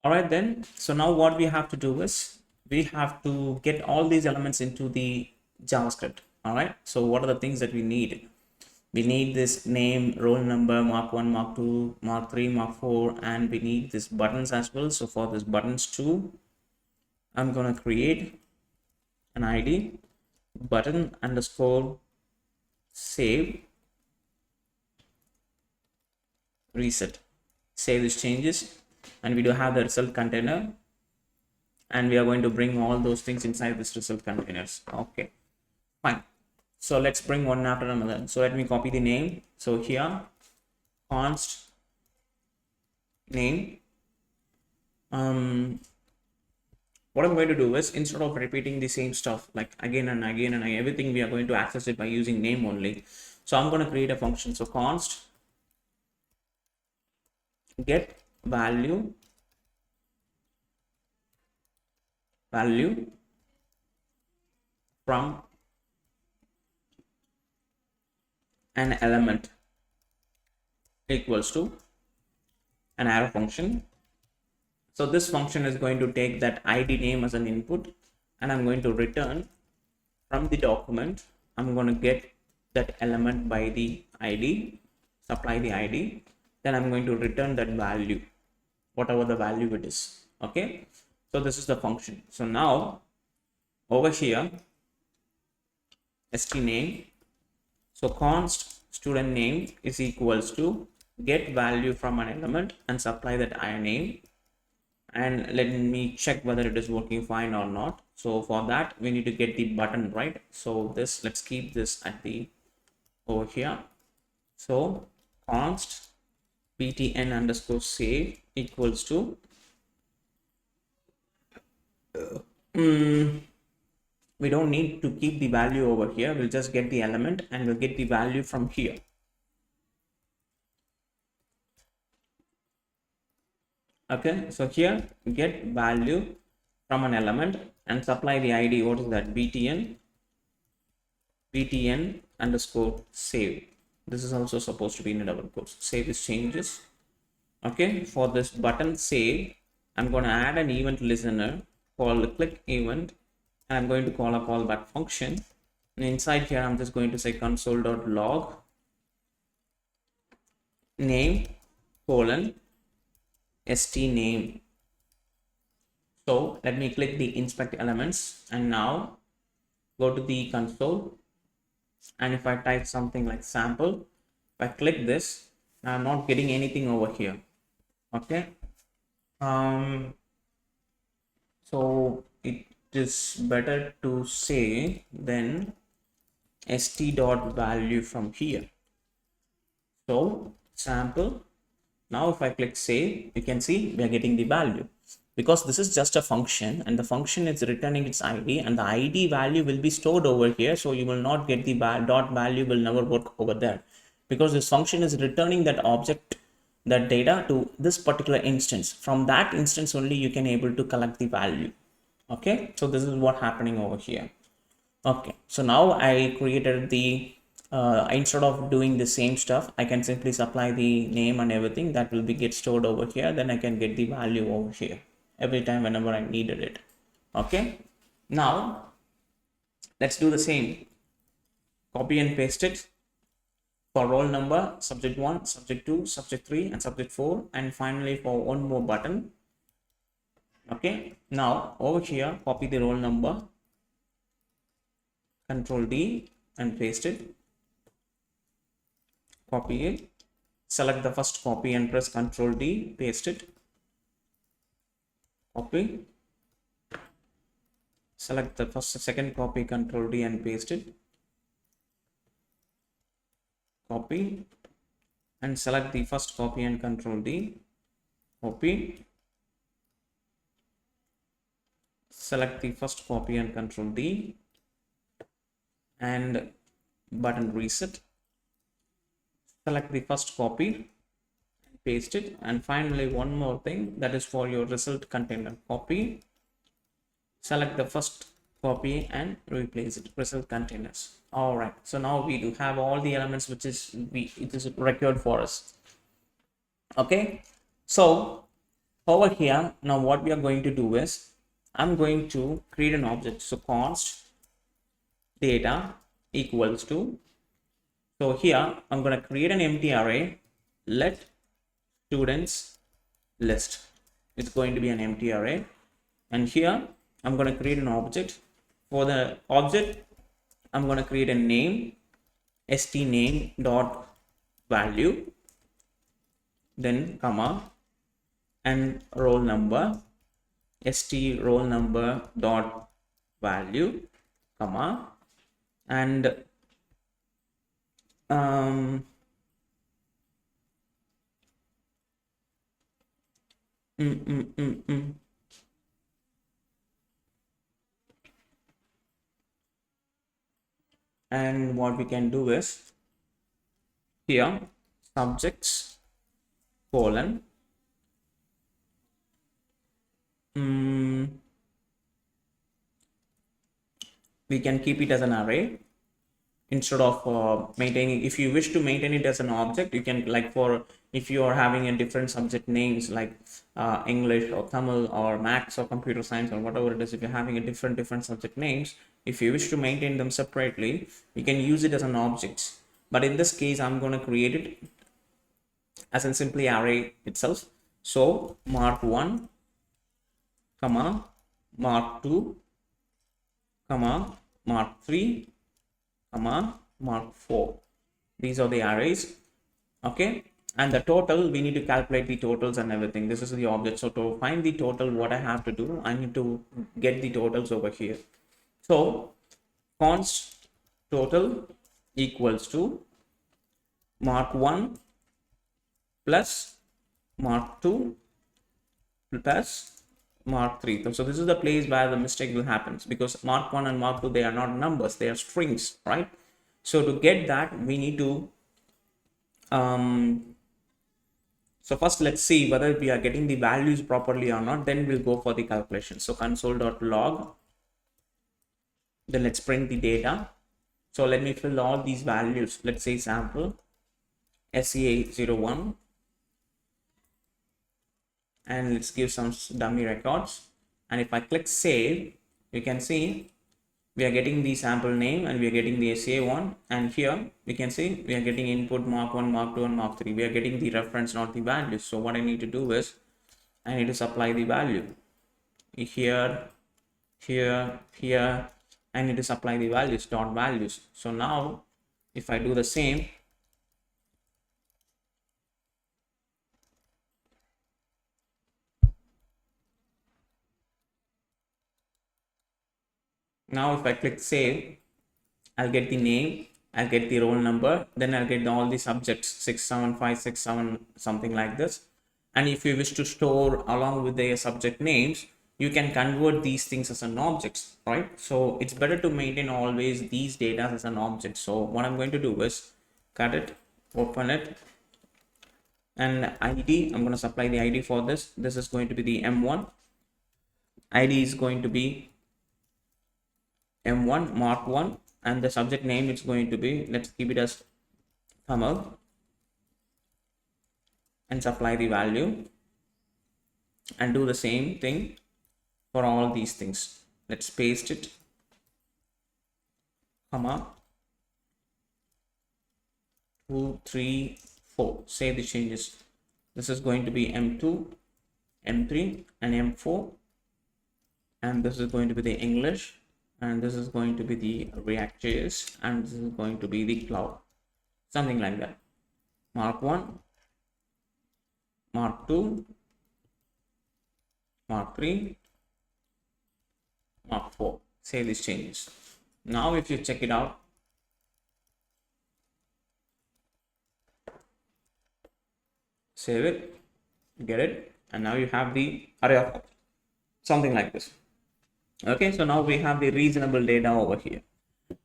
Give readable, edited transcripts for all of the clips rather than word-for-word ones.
All right, then. So now what we have to do is we have to get all these elements into the JavaScript. All right. So what are the things that we need? We need this name, roll number, mark 1, mark 2, mark 3, mark 4, and we need this buttons as well. So for this buttons too, I'm going to create an ID button underscore save reset. Save these changes, and we do have the result container, and we are going to bring all those things inside this result containers. Okay, fine. So let's bring one after another. So let me copy the name. So here const name. What I'm going to do is, instead of repeating the same stuff like again and again and everything, we are going to access it by using name only. So I'm going to create a function. So const get value from an element equals to an arrow function. So this function is going to take that ID name as an input, and I'm going to return from the document. I'm going to get that element by the ID, supply the ID, then I'm going to return that value, whatever the value it is. Okay, so this is the function. So now over here, st name, so const student name is equals to get value from an element and supply that I name, and let me check whether it is working fine or not. So for that we need to get the button, right? So this, let's keep this at the over here. So const btn underscore save equals to we don't need to keep the value over here, we'll just get the element and we'll get the value from here. Okay, so here get value from an element and supply the ID. What is that? btn underscore save. This is also supposed to be in a double quotes. Save these changes. Okay, for this button save, I'm going to add an event listener called click event, and I'm going to call a callback function. And inside here, I'm just going to say console.log name colon st name. So let me click the inspect elements, and now go to the console, and if I type something like sample, if I click this, I'm not getting anything over here. Okay, so it is better to say then st dot value from here. So sample, now if I click save, you can see we are getting the value, because this is just a function and the function is returning its ID, and the ID value will be stored over here. So you will not get the dot value, will never work over there, because this function is returning that object, that data to this particular instance. From that instance only you can able to collect the value. Okay, so this is what happening over here. Okay, so now I created the instead of doing the same stuff, I can simply supply the name and everything that will be get stored over here. Then I can get the value over here every time whenever I needed it. Okay, now let's do the same. Copy and paste it for roll number, subject 1, subject 2, subject 3, and subject 4, and finally for one more button. Okay, now over here, copy the roll number, Control D, and paste it. Copy it, select the first copy and press Control D, paste it. Copy, select the second copy, Control D, and paste it. Copy, and select the first copy and Control D. Copy, select the first copy and Control D, and button reset. Select the first copy, paste it, and finally one more thing, that is for your result container. Copy, select the first copy and replace it, result containers. All right, so now we do have all the elements which it is required for us. Okay, so Over here, now what we are going to do is I'm going to create an object. So const data equals to, so here I'm going to create an empty array. Let students list. It's going to be an empty array. And here I'm going to create an object. For the object, I'm going to create a name, stname dot value, then comma, and roll number, st roll number dot value, comma, and um, and what we can do is here subjects colon we can keep it as an array instead of maintaining. If you wish to maintain it as an object, you can, like, for if you are having a different subject names like English or Tamil or Max or computer science or whatever it is, if you're having a different subject names, if you wish to maintain them separately, you can use it as an object. But in this case, I'm going to create it as in simply array itself. So mark 1 comma mark 2 comma mark 3 comma mark 4. These are the arrays. Okay, and the total, we need to calculate the totals and everything. This is the object. So to find the total, what I have to do, I need to get the totals over here. So const total equals to mark 1 plus mark 2 plus mark 3. So this is the place where the mistake will happen, because mark 1 and mark 2, they are not numbers, they are strings, right? So to get that, we need to so first let's see whether we are getting the values properly or not, then we'll go for the calculation. So console.log, then let's print the data. So let me fill all these values. Let's say sample SCA01, and let's give some dummy records. And if I click save, you can see we are getting the sample name and we are getting the SCA1, and here we can see we are getting input mark 1, mark 2 and mark 3. We are getting the reference, not the values. So what I need to do is I need to supply the value here, here, here. I need to supply the values, dot values. So now if I do the same, now if I click save, I'll get the name, I'll get the roll number, then I'll get all the subjects 67567, something like this. And if you wish to store along with the subject names, you can convert these things as an objects, right? So it's better to maintain always these data as an object. So what I'm going to do is cut it, open it, and ID, I'm going to supply the ID for this. This is going to be the M1. ID is going to be M1 mark 1, and the subject name is going to be, let's keep it as Tamil, and supply the value and do the same thing for all these things. Let's paste it, comma 2 3 4, save the changes. This is going to be M2, M3 and M4, and this is going to be the English, and this is going to be the React.js, and this is going to be the cloud, something like that. Mark 1, mark 2, mark 3, mark 4. Save these changes. Now if you check it out, save it, get it, and now you have the array of something like this. Okay, so now we have the reasonable data over here,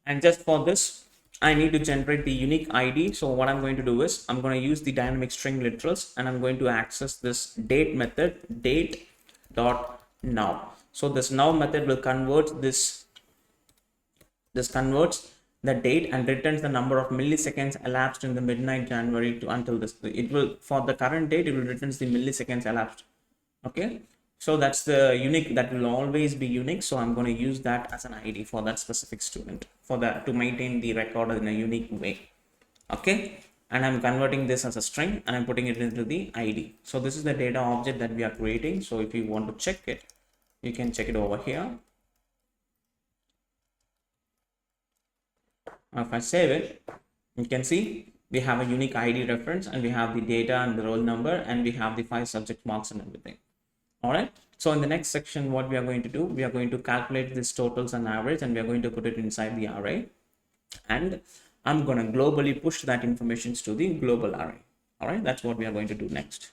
and just for this I need to generate the unique ID. So what I'm going to do is I'm going to use the dynamic string literals, and I'm going to access this date method, date dot now. So this now method will convert this converts the date and returns the number of milliseconds elapsed in the midnight January to until this. It will, for the current date, it will returns the milliseconds elapsed Okay, so that's the unique, that will always be unique. So I'm going to use that as an ID for that specific student, for that to maintain the record in a unique way. Okay, and I'm converting this as a string and I'm putting it into the ID. So this is the data object that we are creating. So if you want to check it, you can check it over here. If I save it, you can see we have a unique ID reference and we have the data and the roll number and we have the 5 subject marks and everything. All right. So in the next section, what we are going to do, we are going to calculate this totals and average and we are going to put it inside the array. And I'm going to globally push that information to the global array. All right. That's what we are going to do next.